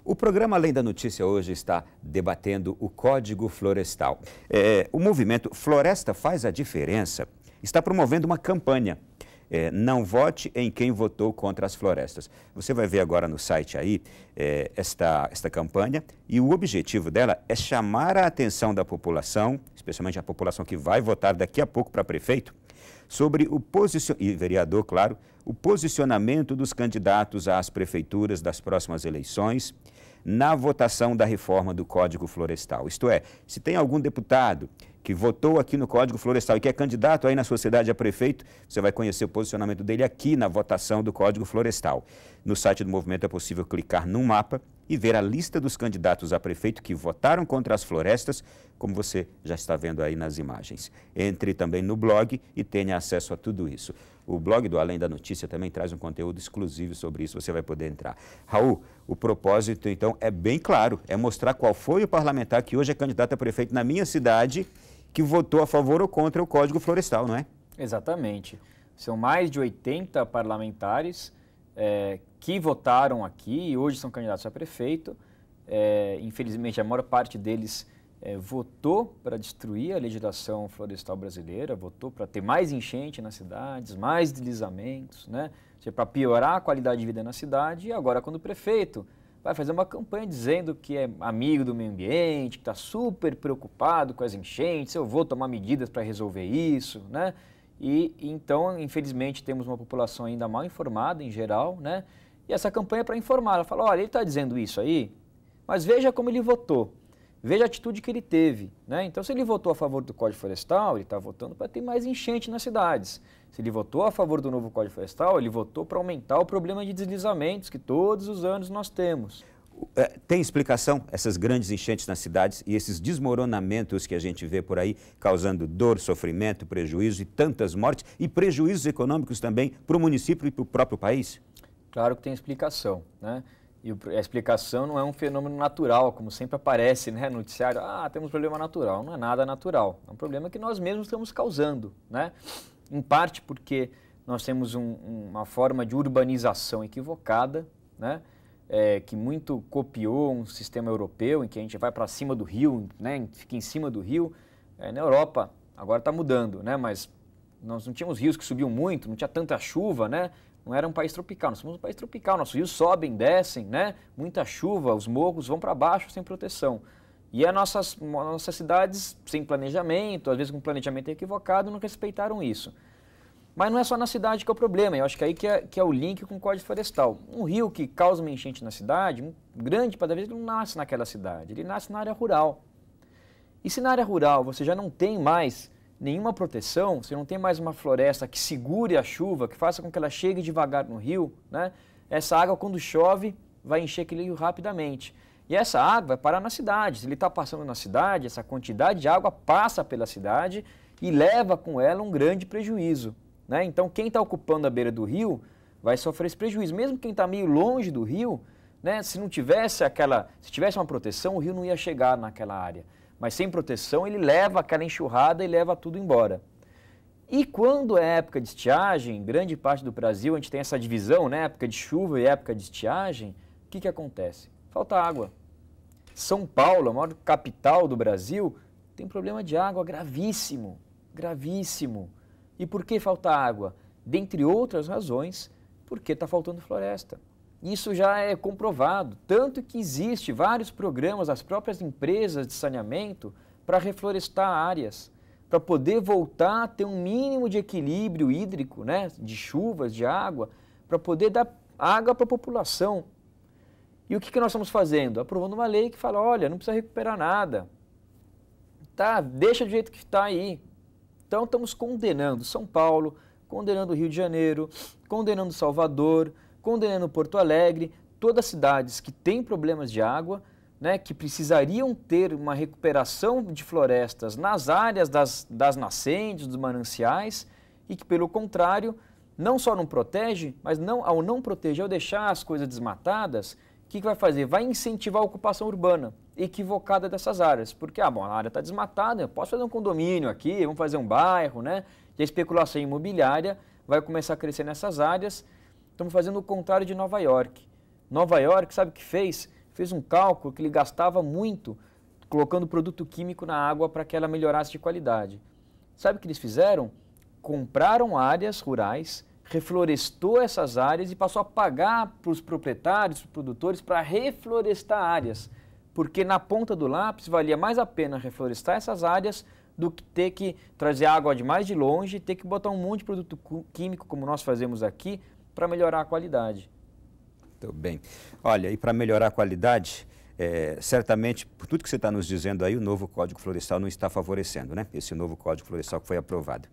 O programa Além da Notícia hoje está debatendo o Código Florestal. O movimento Floresta Faz a Diferença está promovendo uma campanha. Não vote em quem votou contra as florestas. Você vai ver agora no site aí esta campanha, e o objetivo dela é chamar a atenção da população, especialmente a população que vai votar daqui a pouco para prefeito, sobre e vereador, claro, o posicionamento dos candidatos às prefeituras das próximas eleições na votação da reforma do Código Florestal. Isto é, se tem algum deputado que votou aqui no Código Florestal e que é candidato aí na sua cidade a prefeito, você vai conhecer o posicionamento dele aqui na votação do Código Florestal. No site do movimento é possível clicar num mapa e ver a lista dos candidatos a prefeito que votaram contra as florestas, como você já está vendo aí nas imagens. Entre também no blog e tenha acesso a tudo isso. O blog do Além da Notícia também traz um conteúdo exclusivo sobre isso, você vai poder entrar. Raul, o propósito então é bem claro, é mostrar qual foi o parlamentar que hoje é candidato a prefeito na minha cidade, que votou a favor ou contra o Código Florestal, não é? Exatamente. São mais de 80 parlamentares que votaram aqui e hoje são candidatos a prefeito. Infelizmente, a maior parte deles votou para destruir a legislação florestal brasileira, votou para ter mais enchente nas cidades, mais deslizamentos, né? Para piorar a qualidade de vida na cidade. E agora, quando o prefeito vai fazer uma campanha dizendo que é amigo do meio ambiente, que está super preocupado com as enchentes, eu vou tomar medidas para resolver isso, né? E então, infelizmente, temos uma população ainda mal informada em geral, né? E essa campanha é para informar. Ela fala, olha, ele está dizendo isso aí, mas veja como ele votou, veja a atitude que ele teve, né? Então, se ele votou a favor do Código Florestal, ele está votando para ter mais enchente nas cidades. Se ele votou a favor do novo Código Florestal, ele votou para aumentar o problema de deslizamentos que todos os anos nós temos. Tem explicação essas grandes enchentes nas cidades e esses desmoronamentos que a gente vê por aí, causando dor, sofrimento, prejuízo e tantas mortes e prejuízos econômicos também para o município e para o próprio país? Claro que tem explicação, né? E a explicação não é um fenômeno natural, como sempre aparece, né, no noticiário, temos um problema natural. Não é nada natural, é um problema que nós mesmos estamos causando, né? Em parte porque nós temos uma forma de urbanização equivocada, né? Que muito copiou um sistema europeu, em que a gente vai para cima do rio, né, fica em cima do rio. Na Europa, agora está mudando, né, mas nós não tínhamos rios que subiam muito, não tinha tanta chuva, né, não era um país tropical, nós somos um país tropical, nossos rios sobem, descem, né, muita chuva, os morros vão para baixo sem proteção. E as nossas cidades, sem planejamento, às vezes com planejamento equivocado, não respeitaram isso. Mas não é só na cidade que é o problema, eu acho que aí que é o link com o Código Florestal. Um rio que causa uma enchente na cidade, grande para vez, ele não nasce naquela cidade, ele nasce na área rural. E se na área rural você já não tem mais nenhuma proteção, você não tem mais uma floresta que segure a chuva, que faça com que ela chegue devagar no rio, né? Essa água, quando chove, vai encher aquele rio rapidamente. E essa água vai parar na cidade. Se ele está passando na cidade, essa quantidade de água passa pela cidade e leva com ela um grande prejuízo, né? Então, quem está ocupando a beira do rio vai sofrer esse prejuízo. Mesmo quem está meio longe do rio, né, se tivesse uma proteção, o rio não ia chegar naquela área. Mas sem proteção, ele leva aquela enxurrada e leva tudo embora. E quando é época de estiagem, grande parte do Brasil, a gente tem essa divisão, né, época de chuva e época de estiagem, o que acontece? Falta água. São Paulo, a maior capital do Brasil, tem problema de água gravíssimo, gravíssimo. E por que falta água? Dentre outras razões, porque está faltando floresta. Isso já é comprovado, tanto que existe vários programas das próprias empresas de saneamento para reflorestar áreas, para poder voltar a ter um mínimo de equilíbrio hídrico, né, de chuvas, de água, para poder dar água para a população. E o que nós estamos fazendo? Aprovando uma lei que fala, olha, não precisa recuperar nada, tá, deixa do jeito que está aí. Então, estamos condenando São Paulo, condenando o Rio de Janeiro, condenando Salvador, condenando Porto Alegre, todas as cidades que têm problemas de água, né, que precisariam ter uma recuperação de florestas nas áreas das nascentes, dos mananciais, e que, pelo contrário, não só não protege, mas ao não proteger, ao deixar as coisas desmatadas, o que vai fazer? Vai incentivar a ocupação urbana equivocada dessas áreas. Porque, a área está desmatada, eu posso fazer um condomínio aqui, vamos fazer um bairro, né? E a especulação imobiliária vai começar a crescer nessas áreas. Estamos fazendo o contrário de Nova York. Nova York, sabe o que fez? fez um cálculo que ele gastava muito colocando produto químico na água para que ela melhorasse de qualidade. Sabe o que eles fizeram? Compraram áreas rurais, reflorestou essas áreas e passou a pagar para os proprietários, para os produtores, para reflorestar áreas. Porque na ponta do lápis valia mais a pena reflorestar essas áreas do que ter que trazer água de mais de longe, ter que botar um monte de produto químico, como nós fazemos aqui, para melhorar a qualidade. Muito bem. Olha, e para melhorar a qualidade, certamente, por tudo que você está nos dizendo aí, o novo Código Florestal não está favorecendo, né? Esse novo Código Florestal que foi aprovado.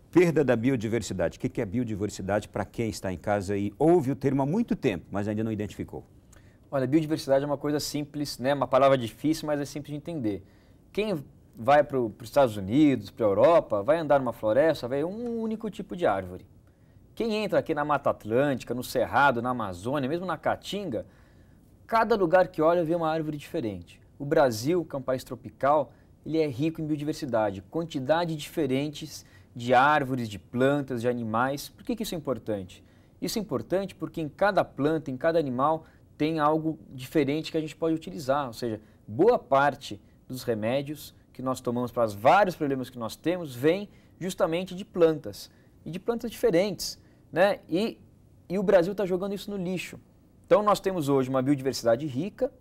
Perda da biodiversidade. O que é biodiversidade para quem está em casa e ouve o termo há muito tempo, mas ainda não identificou? Olha, biodiversidade é uma coisa simples, né? Uma palavra difícil, mas é simples de entender. Quem vai para os Estados Unidos, para a Europa, vai andar numa floresta, vai ver um único tipo de árvore. Quem entra aqui na Mata Atlântica, no Cerrado, na Amazônia, mesmo na Caatinga, cada lugar que olha vê uma árvore diferente. O Brasil, que é um país tropical, ele é rico em biodiversidade, quantidade diferentes de árvores, de plantas, de animais. Por que isso é importante? Isso é importante porque em cada planta, em cada animal, tem algo diferente que a gente pode utilizar. Ou seja, boa parte dos remédios que nós tomamos para os vários problemas que nós temos vem justamente de plantas, e de plantas diferentes, né? E o Brasil está jogando isso no lixo. Então nós temos hoje uma biodiversidade rica,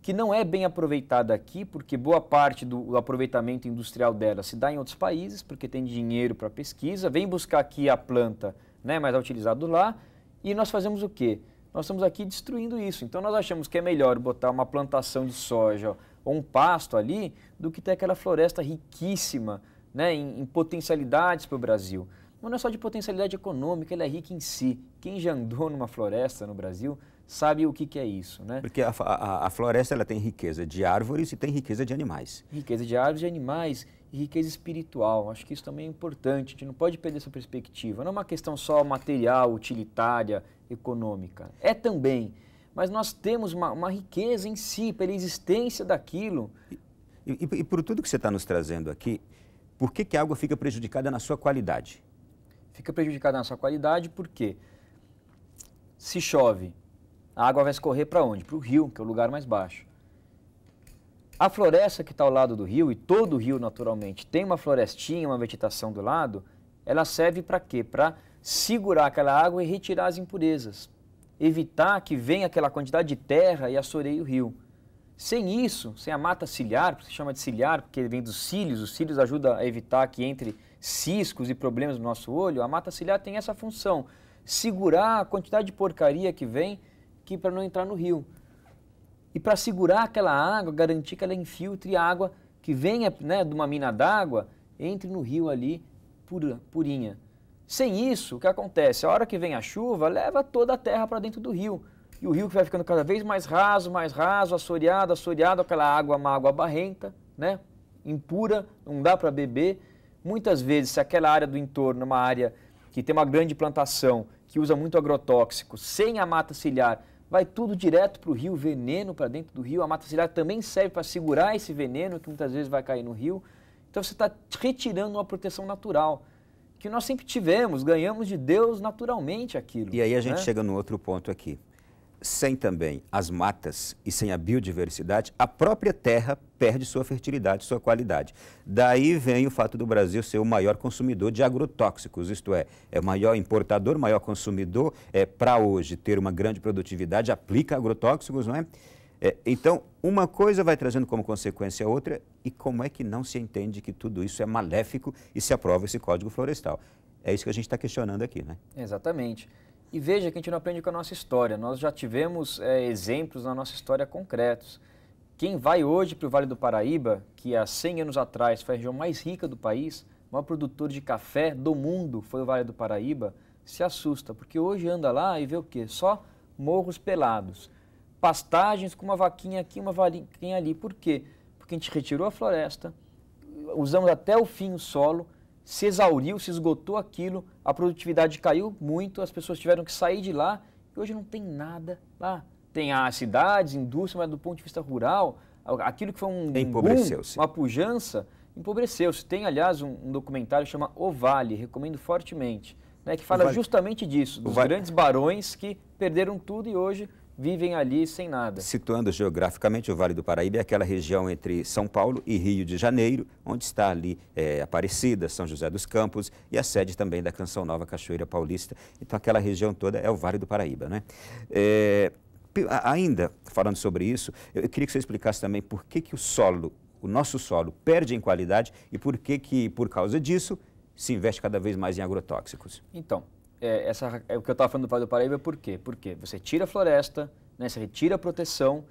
que não é bem aproveitada aqui, porque boa parte do aproveitamento industrial dela se dá em outros países, porque tem dinheiro para pesquisa, vem buscar aqui a planta, né, mas é utilizado lá, e nós fazemos o quê? Nós estamos aqui destruindo isso. Então nós achamos que é melhor botar uma plantação de soja ou um pasto ali, do que ter aquela floresta riquíssima, né, em potencialidades para o Brasil. Mas não é só de potencialidade econômica, ela é rica em si. Quem já andou numa floresta no Brasil sabe o que é isso, né? Porque a floresta ela tem riqueza de árvores e tem riqueza de animais. Riqueza de árvores e animais e riqueza espiritual. Acho que isso também é importante, a gente não pode perder essa perspectiva. Não é uma questão só material, utilitária, econômica. É também, mas nós temos uma riqueza em si, pela existência daquilo. E por tudo que você está nos trazendo aqui, por que a água fica prejudicada na sua qualidade? Fica prejudicada na sua qualidade porque se chove, a água vai escorrer para onde? Para o rio, que é o lugar mais baixo. A floresta que está ao lado do rio, e todo rio naturalmente tem uma florestinha, uma vegetação do lado, ela serve para quê? Para segurar aquela água e retirar as impurezas. Evitar que venha aquela quantidade de terra e assoreie o rio. Sem isso, sem a mata ciliar, que se chama de ciliar porque ele vem dos cílios, os cílios ajudam a evitar que entre ciscos e problemas no nosso olho, a mata ciliar tem essa função, segurar a quantidade de porcaria que vem para não entrar no rio. E para segurar aquela água, garantir que ela infiltre a água que venha, né, de uma mina d'água, entre no rio ali, purinha. Sem isso, o que acontece? A hora que vem a chuva, leva toda a terra para dentro do rio. E o rio que vai ficando cada vez mais raso, assoreado, aquela água é uma água barrenta, né, impura, não dá para beber. Muitas vezes, se aquela área do entorno é uma área que tem uma grande plantação, que usa muito agrotóxico, sem a mata ciliar, vai tudo direto para o rio, veneno para dentro do rio. A mata ciliar também serve para segurar esse veneno que muitas vezes vai cair no rio. Então você está retirando uma proteção natural, que nós sempre tivemos, ganhamos de Deus naturalmente aquilo. E aí a gente chega num outro ponto aqui. Sem também as matas e sem a biodiversidade, a própria terra perde sua fertilidade, sua qualidade. Daí vem o fato do Brasil ser o maior consumidor de agrotóxicos, isto é o maior importador, o maior consumidor, para hoje ter uma grande produtividade, aplica agrotóxicos, não é? Então, uma coisa vai trazendo como consequência a outra, e como é que não se entende que tudo isso é maléfico e se aprova esse Código Florestal? É isso que a gente está questionando aqui, né? Exatamente. E veja que a gente não aprende com a nossa história. Nós já tivemos exemplos na nossa história concretos. Quem vai hoje para o Vale do Paraíba, que há 100 anos atrás foi a região mais rica do país, o maior produtor de café do mundo foi o Vale do Paraíba, se assusta, porque hoje anda lá e vê o quê? Só morros pelados, pastagens com uma vaquinha aqui, uma vaquinha ali. Por quê? Porque a gente retirou a floresta, usamos até o fim o solo, se exauriu, se esgotou aquilo, a produtividade caiu muito, as pessoas tiveram que sair de lá e hoje não tem nada lá. Tem as cidades, indústria, mas do ponto de vista rural, aquilo que foi um boom, uma pujança, empobreceu-se. Tem, aliás, um documentário que chama O Vale, recomendo fortemente, né, que fala justamente disso, dos grandes barões que perderam tudo e hoje vivem ali sem nada. Situando geograficamente, o Vale do Paraíba é aquela região entre São Paulo e Rio de Janeiro, onde está ali Aparecida, São José dos Campos e a sede também da Canção Nova Cachoeira Paulista. Então, aquela região toda é o Vale do Paraíba, né? Ainda, falando sobre isso, eu queria que você explicasse também por que o nosso solo perde em qualidade e por que, por causa disso, se investe cada vez mais em agrotóxicos. Então, o que eu estava falando do Vale do Paraíba, por quê? Porque você tira a floresta, né, você retira a proteção,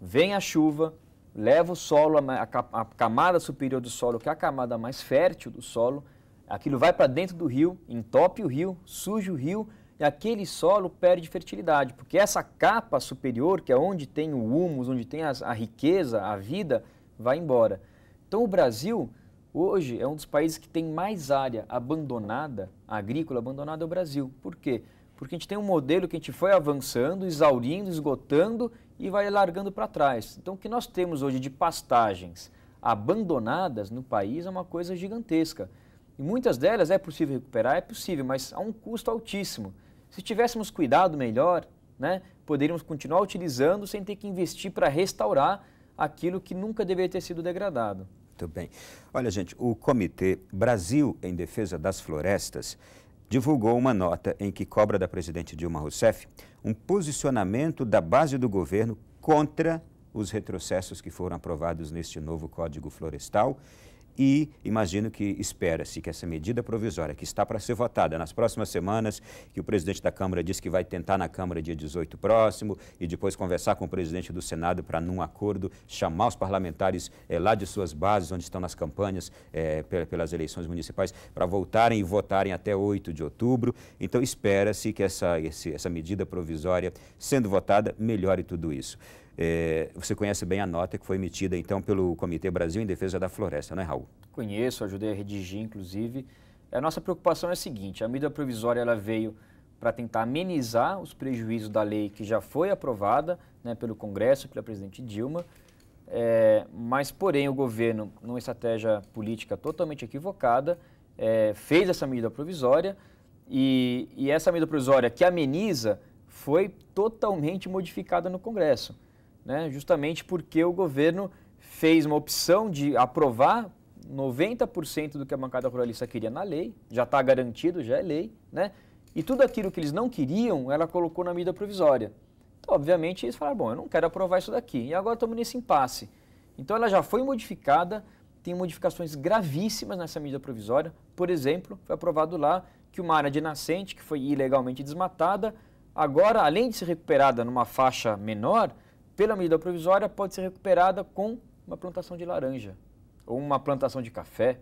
vem a chuva, leva o solo, a camada superior do solo, que é a camada mais fértil do solo, aquilo vai para dentro do rio, entope o rio, suja o rio, e aquele solo perde fertilidade, porque essa capa superior, que é onde tem o humus, onde tem a riqueza, a vida, vai embora. Então o Brasil, hoje, é um dos países que tem mais área abandonada, agrícola abandonada, é o Brasil. Por quê? Porque a gente tem um modelo que a gente foi avançando, exaurindo, esgotando e vai largando para trás. Então o que nós temos hoje de pastagens abandonadas no país é uma coisa gigantesca. E muitas delas é possível recuperar, é possível, mas a um custo altíssimo. Se tivéssemos cuidado melhor, né, poderíamos continuar utilizando sem ter que investir para restaurar aquilo que nunca deveria ter sido degradado. Muito bem. Olha, gente, o Comitê Brasil em Defesa das Florestas divulgou uma nota em que cobra da presidente Dilma Rousseff um posicionamento da base do governo contra os retrocessos que foram aprovados neste novo Código Florestal. E imagino que espera-se que essa medida provisória, que está para ser votada nas próximas semanas, que o presidente da Câmara disse que vai tentar na Câmara dia 18 próximo, e depois conversar com o presidente do Senado para, num acordo, chamar os parlamentares lá de suas bases, onde estão nas campanhas pelas eleições municipais, para voltarem e votarem até 8 de outubro. Então, espera-se que essa medida provisória, sendo votada, melhore tudo isso. Você conhece bem a nota que foi emitida, então, pelo Comitê Brasil em Defesa da Floresta, não é, Raul? Conheço, ajudei a redigir, inclusive. A nossa preocupação é a seguinte: a medida provisória ela veio para tentar amenizar os prejuízos da lei que já foi aprovada, né, pelo Congresso, pela presidente Dilma, mas, porém, o governo, numa estratégia política totalmente equivocada, fez essa medida provisória e essa medida provisória que ameniza foi totalmente modificada no Congresso. Né, justamente porque o governo fez uma opção de aprovar 90% do que a bancada ruralista queria na lei, já está garantido, já é lei, né? E tudo aquilo que eles não queriam, ela colocou na medida provisória. Então, obviamente, eles falaram, bom, eu não quero aprovar isso daqui, e agora estamos nesse impasse. Então, ela já foi modificada, tem modificações gravíssimas nessa medida provisória. Por exemplo, foi aprovado lá que uma área de nascente, que foi ilegalmente desmatada, agora, além de ser recuperada numa faixa menor, pela medida provisória, pode ser recuperada com uma plantação de laranja ou uma plantação de café,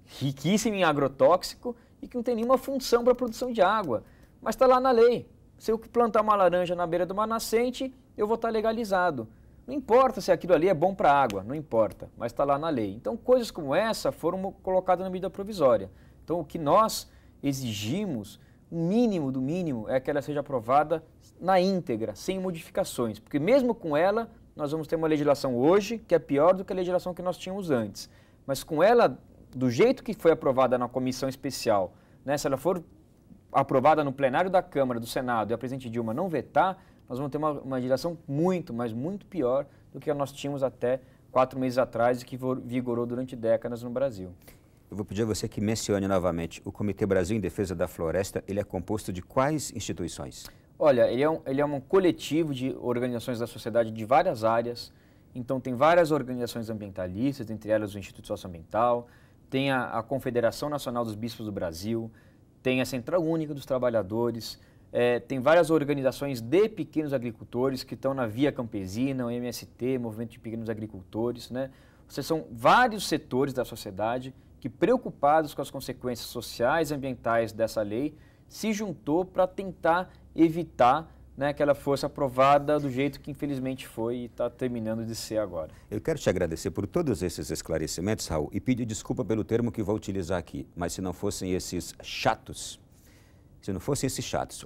riquíssima em agrotóxico e que não tem nenhuma função para a produção de água. Mas está lá na lei. Se eu plantar uma laranja na beira de uma nascente, eu vou estar legalizado. Não importa se aquilo ali é bom para a água, não importa, mas está lá na lei. Então, coisas como essa foram colocadas na medida provisória. Então, o que nós exigimos, o mínimo do mínimo, é que ela seja aprovada na íntegra, sem modificações, porque mesmo com ela, nós vamos ter uma legislação hoje que é pior do que a legislação que nós tínhamos antes. Mas com ela, do jeito que foi aprovada na comissão especial, né, se ela for aprovada no plenário da Câmara, do Senado, e a presidente Dilma não vetar, nós vamos ter uma legislação muito, mas muito pior do que nós tínhamos até 4 meses atrás e que vigorou durante décadas no Brasil. Eu vou pedir a você que mencione novamente, o Comitê Brasil em Defesa da Floresta, ele é composto de quais instituições? Olha, ele é um coletivo de organizações da sociedade de várias áreas. Então, tem várias organizações ambientalistas, entre elas o Instituto Socioambiental, tem a Confederação Nacional dos Bispos do Brasil, tem a Central Única dos Trabalhadores, tem várias organizações de pequenos agricultores que estão na Via Campesina, o MST, Movimento de Pequenos Agricultores, né? Ou seja, são vários setores da sociedade que, preocupados com as consequências sociais e ambientais dessa lei, se juntou para tentar evitar, né, que ela fosse aprovada do jeito que infelizmente foi e está terminando de ser agora. Eu quero te agradecer por todos esses esclarecimentos, Raul, e pedir desculpa pelo termo que vou utilizar aqui, mas se não fossem esses chatos,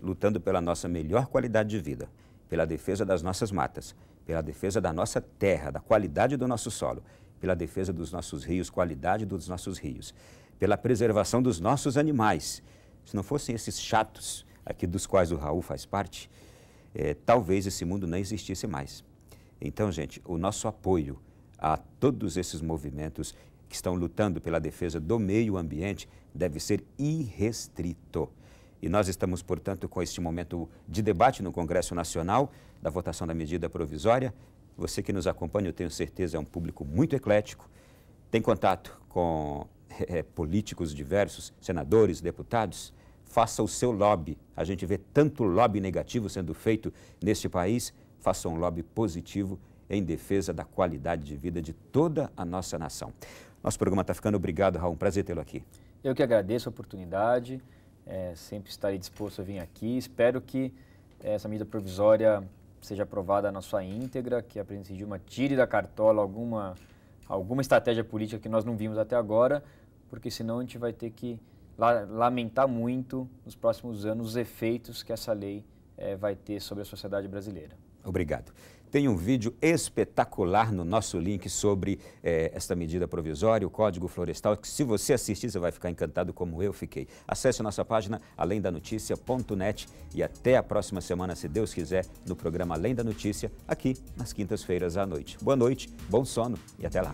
lutando pela nossa melhor qualidade de vida, pela defesa das nossas matas, pela defesa da nossa terra, da qualidade do nosso solo, pela defesa dos nossos rios, qualidade dos nossos rios, pela preservação dos nossos animais, se não fossem esses chatos aqui dos quais o Raul faz parte, talvez esse mundo não existisse mais. Então, gente, o nosso apoio a todos esses movimentos que estão lutando pela defesa do meio ambiente deve ser irrestrito. E nós estamos, portanto, com este momento de debate no Congresso Nacional, da votação da medida provisória. Você que nos acompanha, eu tenho certeza, é um público muito eclético, tem contato com políticos diversos, senadores, deputados. Faça o seu lobby. A gente vê tanto lobby negativo sendo feito neste país. Faça um lobby positivo em defesa da qualidade de vida de toda a nossa nação. Nosso programa está ficando. Obrigado, Raul. Um prazer tê-lo aqui. Eu que agradeço a oportunidade. Sempre estarei disposto a vir aqui. Espero que essa medida provisória seja aprovada na sua íntegra, que a presidente Dilma tire da cartola alguma estratégia política que nós não vimos até agora, porque senão a gente vai ter que lamentar muito nos próximos anos os efeitos que essa lei vai ter sobre a sociedade brasileira. Obrigado. Tem um vídeo espetacular no nosso link sobre esta medida provisória, o Código Florestal, que se você assistir, você vai ficar encantado como eu fiquei. Acesse a nossa página alemdanoticia.net e até a próxima semana, se Deus quiser, no programa Além da Notícia, aqui nas quintas-feiras à noite. Boa noite, bom sono e até lá.